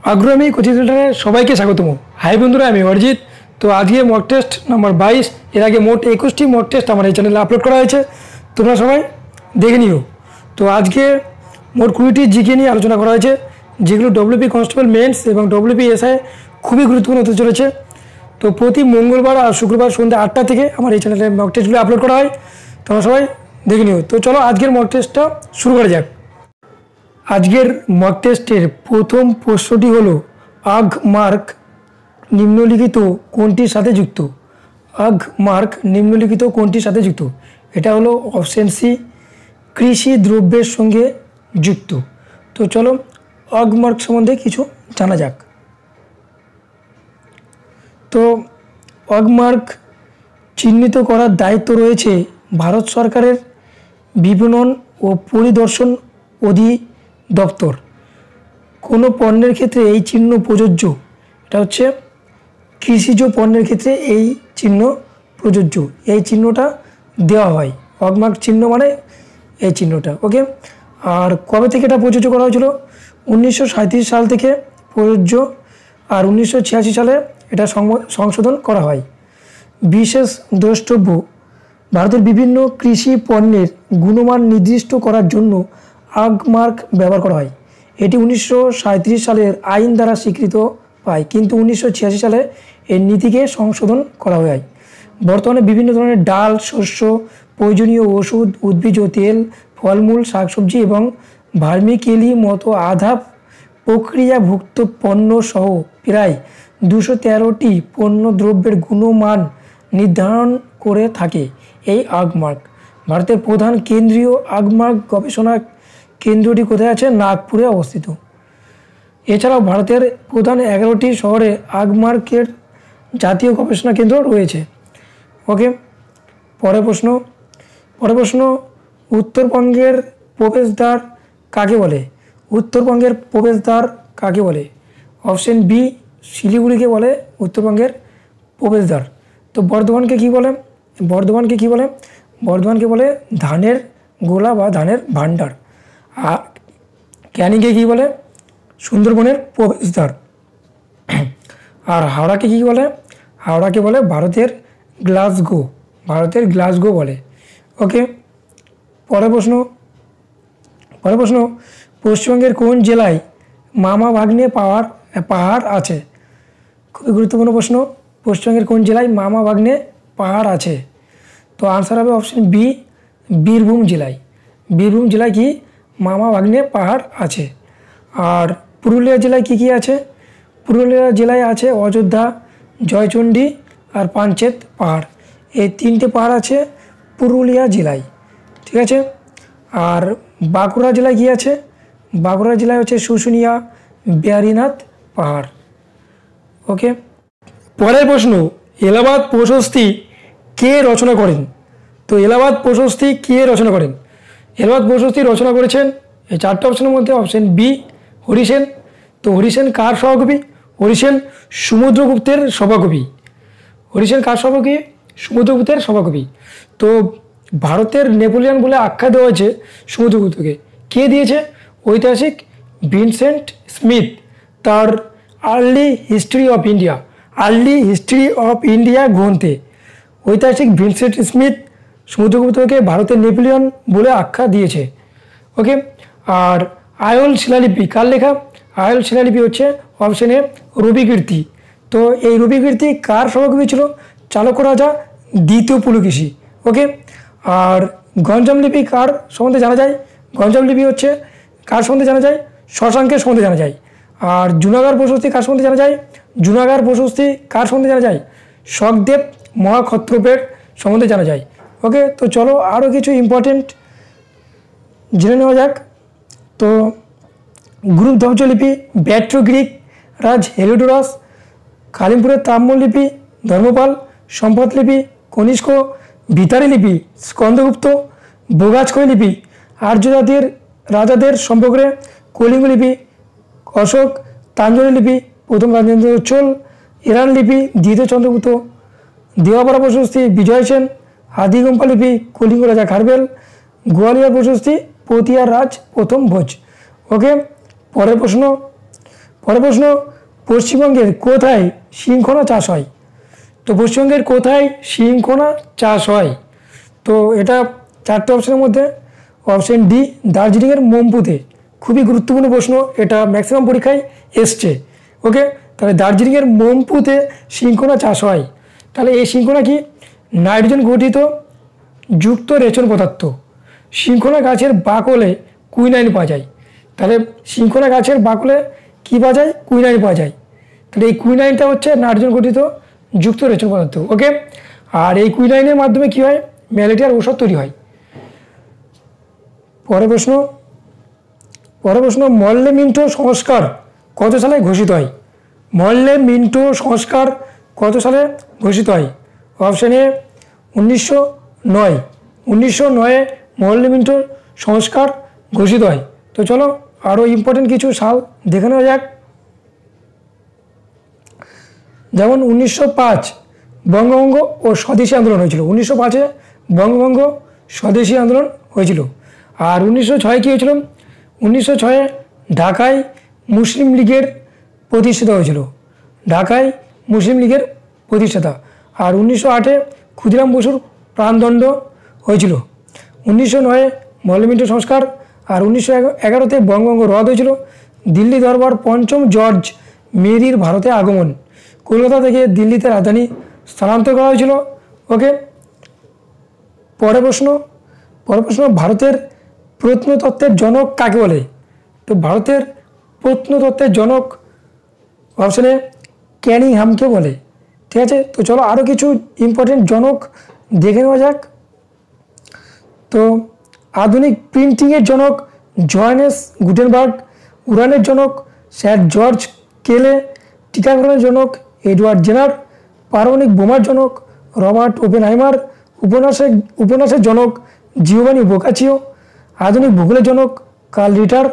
আগ্রহী কোচিং সেন্টারে সবাইকে স্বাগতম। হাই বন্ধুরা, আমি অরিজিৎ। তো আজকে মক টেস্ট নাম্বার 22। এর আগে মোট 21টি মক টেস্ট আমার এই চ্যানেলে আপলোড করা হয়েছে, তোমরা সবাই দেখে নিও। তো আজকে মোট 20টি জিকে নিয়ে আলোচনা করা হয়েছে, যেগুলো ডব্লিউপি কনস্টেবল মেন্স এবং ডব্লিউপি এসআই খুবই গুরুত্বপূর্ণ হতে চলেছে। তো প্রতি মঙ্গলবার আর শুক্রবার সন্ধ্যা 8টা থেকে আমার এই চ্যানেলে মক টেস্টগুলো আপলোড করা হয়, তোমরা সবাই দেখে নিও। তো চলো আজকের মক টেস্টটা শুরু করা যাক। আজকের মক টেস্টের প্রথম প্রশ্নটি হলো, আগ মার্ক নিম্নলিখিত কোনটির সাথে যুক্ত? আগ মার্ক নিম্নলিখিত কোনটির সাথে যুক্ত? এটা হলো অপশন সি, কৃষি দ্রব্যের সঙ্গে যুক্ত। তো চলো আগ মার্ক সম্বন্ধে কিছু জানা যাক। তো আগ মার্ক চিহ্নিত করার দায়িত্ব রয়েছে ভারত সরকারের বিপণন ও পরিদর্শন অধিদপ্তর। কোনো পণ্যের ক্ষেত্রে এই চিহ্ন প্রযোজ্য। এটা হচ্ছে কৃষিজ পণ্যের ক্ষেত্রে এই চিহ্ন প্রযোজ্য, এই চিহ্নটা দেওয়া হয়। হগমার্ক চিহ্ন মানে এই চিহ্নটা, ওকে। আর কবে থেকে এটা প্রযোজ্য করা হয়েছিল? 1937 সাল থেকে প্রযোজ্য, আর 1986 সালে এটা সংশোধন করা হয়। বিশেষ দ্রষ্টব্য, ভারতের বিভিন্ন কৃষি পণ্যের গুণমান নির্দিষ্ট করার জন্য আগমার্ক ব্যবহার করা হয়। এটি 1937 সালের আইন দ্বারা স্বীকৃত পায়, কিন্তু 1986 সালে এর নীতিকে সংশোধন করা হয়। বর্তমানে বিভিন্ন ধরনের ডাল, শস্য, প্রয়োজনীয় ওষুধ, উদ্ভিজ তেল, ফলমূল, শাকসবজি এবং ভার্মিকেলি মতো আধা প্রক্রিয়াভুক্ত পণ্য সহ প্রায় 213টি পণ্য দ্রব্যের গুণমান নির্ধারণ করে থাকে এই আগমার্ক। ভারতের প্রধান কেন্দ্রীয় আগমার্ক গবেষণা কেন্দ্রটি কোথায় আছে? নাগপুরে অবস্থিত। এছাড়াও ভারতের প্রধান 11টি শহরে আগমার্কের জাতীয় গবেষণা কেন্দ্র রয়েছে, ওকে। পরের প্রশ্ন, উত্তরবঙ্গের প্রবেশদ্বার কাকে বলে? উত্তরবঙ্গের প্রবেশদ্বার কাকে বলে? অপশন বি, শিলিগুড়িকে বলে উত্তরবঙ্গের প্রবেশদ্বার। তো বর্ধমানকে কি বলে? বর্ধমানকে বলে ধানের গোলা বা ধানের ভাণ্ডার। আর ক্যানিংকে কী বলে? সুন্দরবনের প্রবেশদ্বার। আর হাওড়াকে কী বলে? হাওড়াকে বলে ভারতের গ্লাসগো বলে, ওকে। পরের প্রশ্ন, পশ্চিমবঙ্গের কোন জেলায় মামা ভাগ্নে পাহাড় আছে? খুবই গুরুত্বপূর্ণ প্রশ্ন। পশ্চিমবঙ্গের কোন জেলায় মামা ভাগ্নে পাহাড় আছে? তো আনসার হবে অপশন বি, বীরভূম জেলায়। বীরভূম জেলায় কি মামা ভাগ্নে পাহাড় আছে। আর পুরুলিয়া জেলায় কি আছে? পুরুলিয়া জেলায় আছে অযোধ্যা, জয়চণ্ডী আর পাঞ্চেত পাহাড়। এই 3টে পাহাড় আছে পুরুলিয়া জেলায়, ঠিক আছে। আর বাঁকুড়া জেলায় কি আছে? বাঁকুড়া জেলায় হচ্ছে শুশুনিয়া, বিহারীনাথ পাহাড়, ওকে। পরের প্রশ্ন, এলাহাবাদ প্রশস্তি কে রচনা করেন? তো এলাহাবাদ প্রশস্তি কে রচনা করেন? এলাহাবাদ প্রশস্তি রচনা করেছেন এই 4টে অপশনের মধ্যে অপশন বি, হরিসেন। তো হরিসেন কার সভাকবি? হরিসেন সমুদ্রগুপ্তের সভাকবি। হরিসেন কার সভাকবি? সমুদ্রগুপ্তের সভাকবি। তো ভারতের নেপোলিয়ন বলে আখ্যা দেওয়া হয়েছে সমুদ্রগুপ্তকে। কে দিয়েছে? ঐতিহাসিক ভিনসেন্ট স্মিথ তার আর্লি হিস্ট্রি অফ ইন্ডিয়া গ্রন্থে ঐতিহাসিক ভিনসেন্ট স্মিথ সমুদ্রগুপ্তকে ভারতের নেপোলিয়ন বলে আখ্যা দিয়েছে, ওকে। আর আয়ল শিলালিপি কার লেখা? আয়ল শিলালিপি হচ্ছে অপশন এ, রবিকীর্তি। তো এই রবিকীর্তি কার সভাকবি ছিল? চালুক্য রাজা দ্বিতীয় পুলকেশী, ওকে। আর গঞ্জাম লিপি কার সম্বন্ধে জানা যায়? গঞ্জাম লিপি হচ্ছে কার সম্বন্ধে জানা যায়? শশাঙ্কের সম্বন্ধে জানা যায়। আর জুনাগড় প্রশস্তি কার সম্বন্ধে জানা যায়? জুনাগড় প্রশস্তি কার সম্বন্ধে জানা যায়? শকদেব মহাক্ষত্রপের সম্বন্ধে জানা যায়, ওকে। তো চলো আরও কিছু ইম্পর্টেন্ট জেনে নেওয়া যাক। তো গ্রুপ ধ্বংসলিপি, ব্যাট্রো গ্রিক রাজ হেলিওডোরাস, কালিমপুরের তাম্রলিপি ধর্মপাল, সম্পদ লিপি কনিষ্ক, ভিতারি লিপি স্কন্দগুপ্ত, বোগাজখই লিপি আর্য জাতির রাজাদের সম্পর্কে কলিঙ্গ লিপি অশোক, তাঞ্জলি লিপি প্রথম রাজেন্দ্র চোল, ইরান লিপি দ্বিতীয় চন্দ্রগুপ্ত, দেওয়াপাড়া প্রশস্তি বিজয় সেন, আদিগম্পা লিপি কলিঙ্গ রাজা খারবেল, গোয়ালিয়র প্রশস্তি পতিয়ার রাজ প্রথম ভোজ, ওকে। পরের পরের প্রশ্ন, পশ্চিমবঙ্গের কোথায় সিংখোনা চাষ হয়? তো পশ্চিমবঙ্গের কোথায় সিংখোনা চাষ হয়? তো এটা 4টে অপশনের মধ্যে অপশন ডি, দার্জিলিংয়ের মম্পুতে। খুবই গুরুত্বপূর্ণ প্রশ্ন, এটা ম্যাক্সিমাম পরীক্ষায় এসছে। ওকে, তাহলে দার্জিলিংয়ের মম্পুতে সিংখোনা চাষ হয়। তাহলে এই সিংখোনা কি? নাইট্রোজেন গঠিত যুক্ত রেচন পদার্থ। সিংখোনা গাছের বাকলে কুইনাইন পাওয়া যায়। তাহলে সিংখোনা গাছের বাকলে কী পাওয়া যায়? কুইনাইন পাওয়া যায়। তাহলে এই কুইনাইনটা হচ্ছে নাইট্রোজেন গঠিত যুক্ত রেচন পদার্থ। ওকে, আর এই কুইনাইনের মাধ্যমে কী হয়? ম্যালেরিয়ার ঔষধ তৈরি হয়। পরের প্রশ্ন, মল্লে মিন্টো সংস্কার কত সালে ঘোষিত হয়? মল্লে মিন্টো সংস্কার কত সালে ঘোষিত হয়? Option A 1909। 1909 মল্লে মিন্টো সংস্কার ঘোষিত হয়। তো চলো আরও ইম্পর্টেন্ট কিছু সাল দেখে নেওয়া যাক। যেমন 1905 বঙ্গভঙ্গ ও স্বদেশী আন্দোলন হয়েছিল। 1905-এ বঙ্গভঙ্গ স্বদেশী আন্দোলন হয়েছিল। আর 1906 কী হয়েছিল? 1906-এ ঢাকায় মুসলিম লীগের প্রতিষ্ঠাতা হয়েছিল। ঢাকায় মুসলিম লীগের প্রতিষ্ঠাতা। আর 1908-এ ক্ষুদিরাম বসুর প্রাণদণ্ড হয়েছিল। 1909-এ মল্লে মিন্টো সংস্কার। আর 1911-তে বঙ্গভঙ্গ রদ হয়েছিল। দিল্লি দরবার পঞ্চম জর্জ মেরির ভারতে আগমন। কলকাতা থেকে দিল্লিতে রাজধানী স্থানান্তর করা হয়েছিল। ওকে, পরের প্রশ্ন, ভারতের প্রত্নতত্ত্বের জনক কাকে বলে? তো ভারতের প্রত্নতত্ত্বের জনক অপশনে ক্যানিংহামকে বলে। ঠিক আছে, তো চলো আরও কিছু ইম্পর্টেন্ট জনক দেখে নেওয়া যাক। তো আধুনিক প্রিন্টিংয়ের জনক জোহানেস গুটেনবার্গ। উড়ানের জনক স্যার জর্জ কেলে। টিকাকরণের জনক এডওয়ার্ড জেনার। পারমাণবিক বোমার জনক রবার্ট ওপেনহাইমার। উপন্যাসের জনক জিওভানি বোকাচিও। আধুনিক ভূগোলের জনক কার্ল রিটার।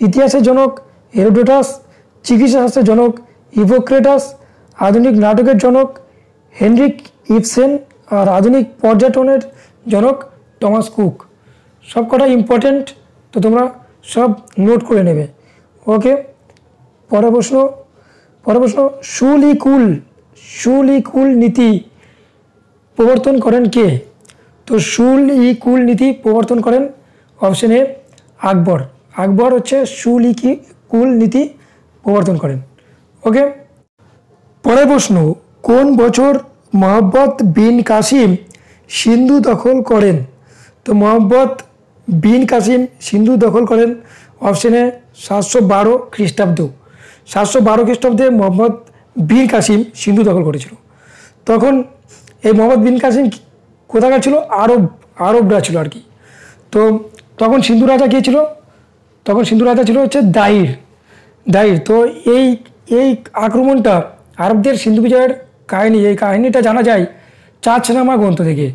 ইতিহাসের জনক হেরোডোটাস। চিকিৎসাশাস্ত্রের জনক হিপোক্রেটাস। আধুনিক নাটকের জনক হেনরিক ইবসেন। আর আধুনিক পর্যটনের জনক টমাস কুক। সব কটা ইম্পর্টেন্ট, তো তোমরা সব নোট করে নেবে। ওকে, পরের প্রশ্ন, সুল-ই-কুল নীতি প্রবর্তন করেন কে? তো সুল-ই-কুল নীতি প্রবর্তন করেন অপশন এ আকবর। আকবর হচ্ছে সুল-ই-কুল নীতি প্রবর্তন করেন। ওকে, পরের প্রশ্ন, কোন বছর মোহাম্মদ বিন কাসিম সিন্ধু দখল করেন? তো মোহাম্মদ বিন কাসিম সিন্ধু দখল করেন অপশন এ 712 খ্রিস্টাব্দ। 712 খ্রিস্টাব্দে মোহাম্মদ বিন কাসিম সিন্ধু দখল করেছিল। তখন এই মোহাম্মদ বিন কাসিম কোথাকার ছিল? আরবরা ছিল আর কি। তো তখন সিন্ধু রাজা কে ছিল? তখন সিন্ধু রাজা ছিল হচ্ছে দাহির। তো এই আক্রমণটা আরবদের সিন্ধু বিজয়ের কাহিনী, এই কাহিনীটা জানা যায় চাচনামা গ্রন্থ থেকে।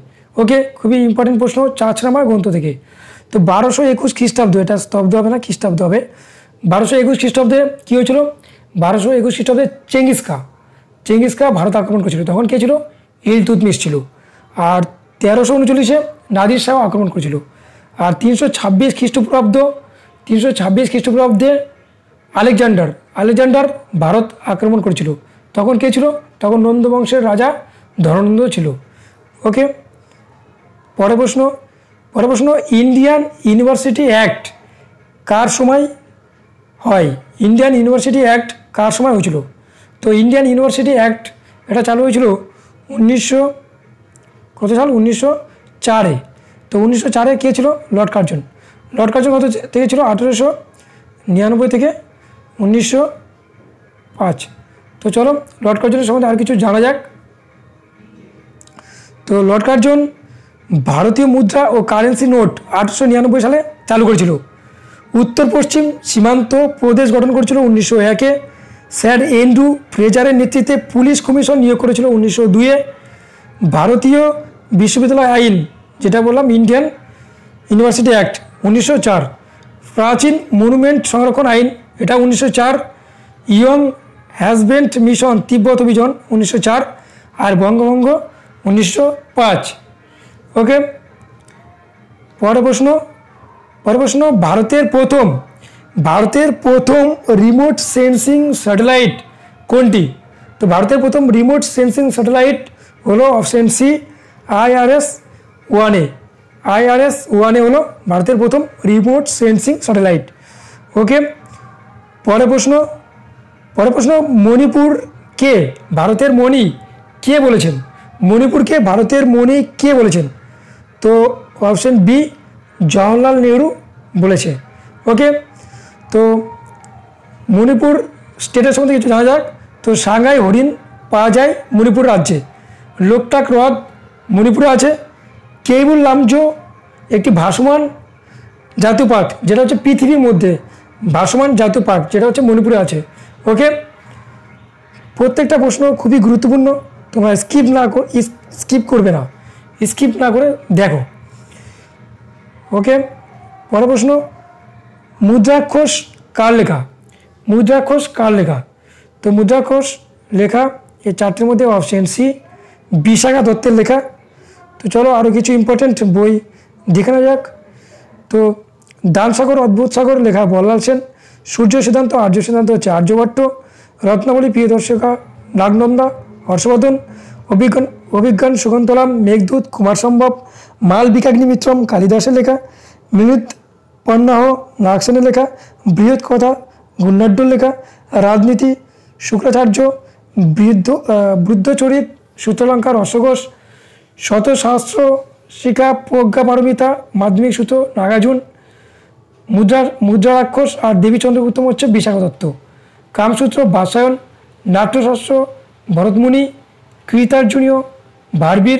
ওকে, খুবই ইম্পর্টেন্ট প্রশ্ন, চাচনামা গ্রন্থ থেকে। তো 1221 খ্রিস্টাব্দ, এটা স্তব্ধ হবে না, খ্রিস্টাব্দ হবে। 1221 খ্রিস্টাব্দে কী হয়েছিল? 1221 খ্রিস্টাব্দে চেঙ্গিস খা ভারত আক্রমণ করেছিল। তখন কে ছিল? ইলতুৎমিশ ছিল। আর 1339-এ নাদির শাহ আক্রমণ করেছিল। আর 326 খ্রিস্টপূর্বাব্দে আলেকজান্ডার ভারত আক্রমণ করেছিল। তখন কে ছিল? তখন নন্দ বংশের রাজা ধননন্দ ছিল। ওকে, পরের প্রশ্ন, ইন্ডিয়ান ইউনিভার্সিটি অ্যাক্ট কার সময় হয়? ইন্ডিয়ান ইউনিভার্সিটি অ্যাক্ট কার সময় হয়েছিল? তো ইন্ডিয়ান ইউনিভার্সিটি অ্যাক্ট এটা চালু হয়েছিল 1904-এ। তো 1904-এ কে ছিল? লর্ড কার্জন কত থেকে ছিল? 1899 থেকে 1905। তো চলো লর্ড কার্জনের সম্বন্ধে আর কিছু জানা যাক। তো লর্ড কার্জন ভারতীয় মুদ্রা ও কারেন্সি নোট 1899 সালে চালু করেছিল। উত্তর পশ্চিম সীমান্ত প্রদেশ গঠন করেছিল 1901-এ। স্যার এন্ড্রু ফ্রেজারের নেতৃত্বে পুলিশ কমিশন নিয়োগ করেছিল 1902-এ। ভারতীয় বিশ্ববিদ্যালয় আইন, যেটা বললাম ইন্ডিয়ান ইউনিভার্সিটি অ্যাক্ট 1904। প্রাচীন মনুমেন্ট সংরক্ষণ আইন, এটা 1904। ইয়ং হাজব্যান্ড মিশন তিব্বত অভিযান 1904। আর বঙ্গভঙ্গ 1905। ওকে, পরের প্রশ্ন, ভারতের প্রথম ভারতের প্রথম রিমোট সেন্সিং স্যাটেলাইট কোনটি? তো ভারতের প্রথম রিমোট সেন্সিং স্যাটেলাইট হলো অপশন সি IRS-1A। IRS-1A হলো ভারতের প্রথম রিমোট সেন্সিং স্যাটেলাইট। ওকে, পরের প্রশ্ন মণিপুরকে ভারতের মণি কে বলেছেন? মণিপুরকে ভারতের মণি কে বলেছেন? তো অপশন বি জওহরলাল নেহরু বলেছে। ওকে, তো মণিপুর স্টেটের সম্বন্ধে কিছু জানা যাক। তো সাংহাই হরিণ পাওয়া যায় মণিপুর রাজ্যে, লোকটাক হ্রদ মণিপুরে আছে, কেইবুল লামজো একটি ভাসমান জাতীয় পার্ক যেটা হচ্ছে পৃথিবীর মধ্যে ভাসমান জাতীয় পার্ক যেটা হচ্ছে মণিপুরে আছে। ওকে, প্রত্যেকটা প্রশ্ন খুবই গুরুত্বপূর্ণ, তোমরা স্কিপ করবে না, স্কিপ না করে দেখো। ওকে, পরের প্রশ্ন মুদ্রাক্ষর কার লেখা? মুদ্রাক্ষর কার লেখা? তো মুদ্রাক্ষর লেখা এই চারটির মধ্যে অপশন সি বিশাখা দত্তের লেখা। তো চলো আরও কিছু ইম্পর্টেন্ট বই দেখে নেওয়া যাক। তো দানসাগর অদ্ভুত সাগর লেখা বল্লাল সেন, সূর্য সিদ্ধান্ত আর্য সিদ্ধান্ত হচ্ছে আর্যভট্ট, রত্নাবলী প্রিয়দর্শিকা নাগনন্দা হর্ষবর্ধন, অভিজ্ঞান শকুন্তলাম মেঘদূত কুমার সম্ভব, মালবিকাগ্নিমিত্রম কালিদাসের লেখা, মিলিত পন্নাহ নাগসেনের লেখা, বৃহৎ কথা গুন্নাড্ডর লেখা, রাজনীতি শুক্রাচার্য, বুদ্ধচরিত সূত্রালঙ্কার অশ্বঘোষ, শতসহস্র শিখা প্রজ্ঞাপারমিতা মাধ্যমিক সূত্র নাগার্জুন, মুদ্রারাক্ষস আর দেবী চন্দ্রগুপ্তম হচ্ছে বিশাখা দত্ত, কামসূত্র বাসায়ন, নাট্যশাস্ত্র ভরতমুনি, কৃতার্জুনীয় ভারবীর,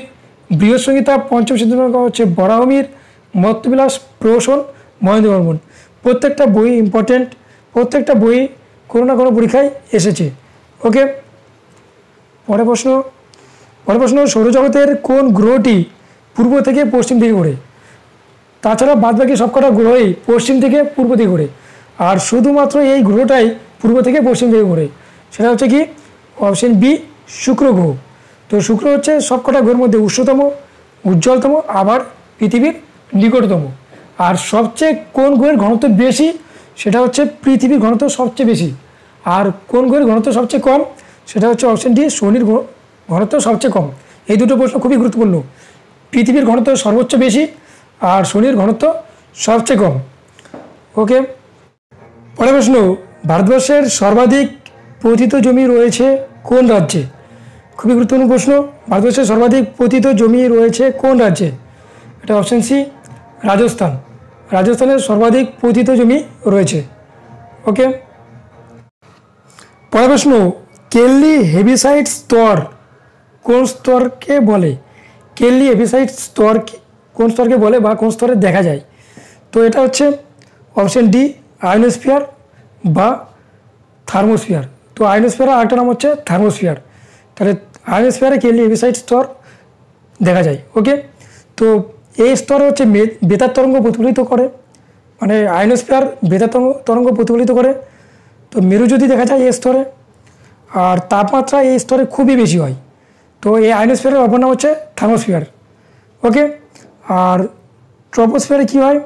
বৃহৎসংহিতা পঞ্চম সিদ্ধান্ত হচ্ছে বরাহমির, মত্তবিলাস প্রহসন মহেন্দ্র বর্মন। প্রত্যেকটা বই ইম্পর্টেন্ট, প্রত্যেকটা বই কোনো না কোনো পরীক্ষায় এসেছে। ওকে, পরের প্রশ্ন সৌরজগতের কোন গ্রহটি পূর্ব থেকে পশ্চিম দিকে ঘোরে? তাছাড়া বাদবাকি সবকটা গ্রহই পশ্চিম থেকে পূর্ব দিকে ঘোরে, আর শুধুমাত্র এই গ্রহটাই পূর্ব থেকে পশ্চিম দিকে ঘোরে, সেটা হচ্ছে কি অপশন বি শুক্র গ্রহ। তো শুক্র হচ্ছে সবকটা গ্রহের মধ্যে উচ্চতম, উজ্জ্বলতম, আবার পৃথিবীর নিকটতম। আর সবচেয়ে কোন গ্রহের ঘনত্ব বেশি? সেটা হচ্ছে পৃথিবীর ঘনত্ব সবচেয়ে বেশি। আর কোন গ্রহের ঘনত্ব সবচেয়ে কম? সেটা হচ্ছে অপশন ডি শনির ঘনত্ব সবচেয়ে কম। এই দুটো প্রশ্ন খুবই গুরুত্বপূর্ণ। পৃথিবীর ঘনত্ব সর্বোচ্চ বেশি আর শনির ঘনত্ব সবচেয়ে কম। ওকে, পরের প্রশ্ন ভারতবর্ষের সর্বাধিক পতিত জমি রয়েছে কোন রাজ্যে? খুবই গুরুত্বপূর্ণ প্রশ্ন। ভারতবর্ষের সর্বাধিক পতিত জমি রয়েছে কোন রাজ্যে? এটা অপশন সি রাজস্থান। রাজস্থানের সর্বাধিক পতিত জমি রয়েছে। ওকে, পরের প্রশ্ন কেল্লি হেভিসাইড স্তর কোন স্তরকে বলে? কেল্লি হেভিসাইড স্তর কোন স্তরকে বলে বা কোন স্তরে দেখা যায়? তো এটা হচ্ছে অপশন ডি আয়নোস্ফিয়ার বা থার্মোস্ফিয়ার। তো আয়নোস্ফিয়ারের আরেকটা নাম হচ্ছে থার্মোস্ফিয়ার। তাহলে আয়নোস্ফিয়ারে কেল্লি হেভিসাইড স্তর দেখা যায়। ওকে, তো এই স্তর হচ্ছে বেতার তরঙ্গ প্রতিফলিত করে, মানে আয়নোস্ফিয়ার বেতার তরঙ্গ প্রতিফলিত করে। তো মেরুজ্যোতি দেখা যায় এই স্তরে, আর তাপমাত্রা এই স্তরে খুবই বেশি হয়। তো এই আয়নোস্ফিয়ারের অপর নাম হচ্ছে থার্মোস্ফিয়ার। ওকে, আর ট্রপোস্ফিয়ারে কী হয়?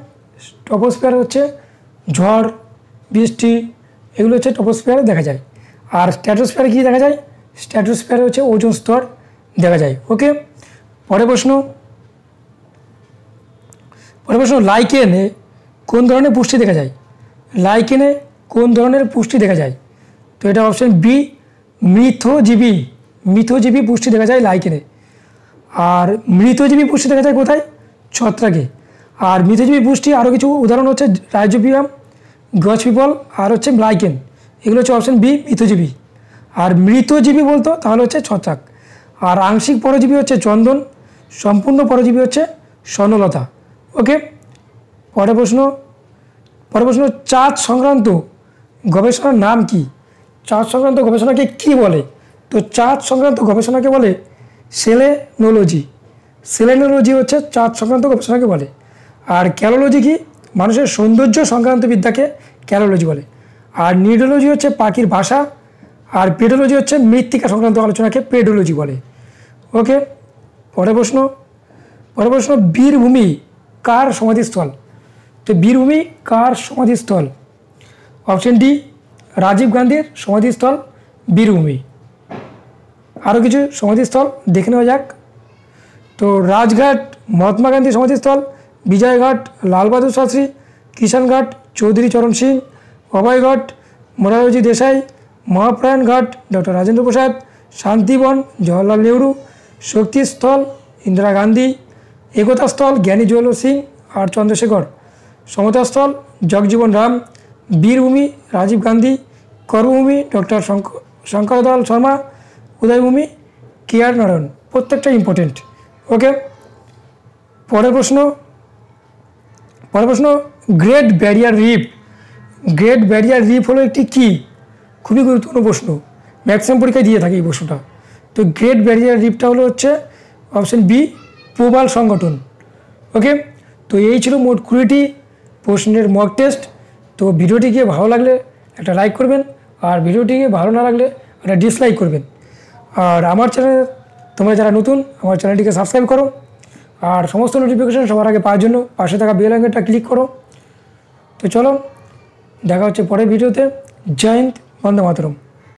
ট্রপোস্ফিয়ারে হচ্ছে ঝড় বৃষ্টি এগুলো হচ্ছে ট্রপোস্ফিয়ারে দেখা যায়। আর স্ট্র্যাটোস্ফিয়ারে কী দেখা যায়? স্ট্র্যাটোস্ফিয়ারে হচ্ছে ওজোন স্তর দেখা যায়। ওকে, পরের প্রশ্ন লাইকেনে কোন ধরনের পুষ্টি দেখা যায়? লাইকেনে কোন ধরনের পুষ্টি দেখা যায়? তো এটা অপশন বি মিথজীবী পুষ্টি দেখা যায় লাইকেনে। আর মৃতজীবী পুষ্টি দেখা যায় কোথায়? ছত্রাকে। আর মৃতজীবী পুষ্টি আরও কিছু উদাহরণ হচ্ছে রাইজোবিয়াম, গছ পিপল আর হচ্ছে লাইকেন। এগুলো হচ্ছে অপশন বি মৃতজীবী। আর মৃতজীবী বলতো তাহলে হচ্ছে ছত্রাক। আর আংশিক পরজীবী হচ্ছে চন্দন, সম্পূর্ণ পরজীবী হচ্ছে স্বর্ণলতা। ওকে, পরের প্রশ্ন চাঁদ সংক্রান্ত গবেষণার নাম কি? চাঁদ সংক্রান্ত গবেষণাকে কি বলে? তো চাঁদ সংক্রান্ত গবেষণাকে বলে সেলেনোলজি। সেলেনোলজি হচ্ছে চাঁদ সংক্রান্ত গবেষণাকে বলে। আর ক্যালোলজি কি? মানুষের সৌন্দর্য সংক্রান্ত বিদ্যাকে ক্যালোলজি বলে। আর নিউরোলজি হচ্ছে পাখির ভাষা। আর পেডোলজি হচ্ছে মৃত্তিকা সংক্রান্ত আলোচনাকে পেডোলজি বলে। ওকে, পরের প্রশ্ন বীরভূমি কার সমাধিস্থল? তো বীরভূমি কার সমাধিস্থল? অপশন ডি রাজীব গান্ধীর সমাধিস্থল বীরভূমি। আরও কিছু সমাধিস্থল দেখে নেওয়া যাক। তো রাজঘাট মহাত্মা গান্ধী সমাধিস্থল, বিজয়ঘাট লাল বাহাদুর শাস্ত্রী, কিষানঘাট চৌধুরী চরণ সিং, অভয়ঘাট মোরারজি দেশাই, মহাপ্রয়াণ ঘাট ডক্টর রাজেন্দ্র প্রসাদ, শান্তিবন জওহরলাল নেহরু, শক্তিস্থল ইন্দিরা গান্ধী, একতা স্থল জ্ঞানী জওহর সিং আর চন্দ্রশেখর, সমতাস্থল জগজীবন রাম, বীরভূমি রাজীব গান্ধী, কর্মভূমি ডক্টর শঙ্করদয়াল শর্মা, উদয়ভূমি কে আর নারায়ণ। প্রত্যেকটা ইম্পর্টেন্ট। ওকে, পরের প্রশ্ন great barrier reef. Great barrier reef হলো একটি কি? খুবই গুরুত্বপূর্ণ প্রশ্ন, ম্যাক্সিমাম পরীক্ষায় দিয়ে থাকে এই প্রশ্নটা। তো গ্রেট ব্যারিয়ার রিফটা হচ্ছে অপশন বি প্রবাল সংগঠন। ওকে, তো এই ছিল মোট 20টি প্রশ্নের মক টেস্ট। তো ভিডিওটিকে ভালো লাগলে একটা লাইক করবেন, আর ভিডিওটিকে ভালো না লাগলে একটা ডিসলাইক করবেন। আর আমার চ্যানেল তোমরা যারা নতুন, আমার চ্যানেলটিকে সাবস্ক্রাইব করো, আর সমস্ত নোটিফিকেশন সবার আগে পাওয়ার জন্য পাশে থাকা বেল আইকনটা ক্লিক করো। তো চলো, দেখা হচ্ছে পরের ভিডিওতে। জয় হিন্দ, বন্দে মাতরম।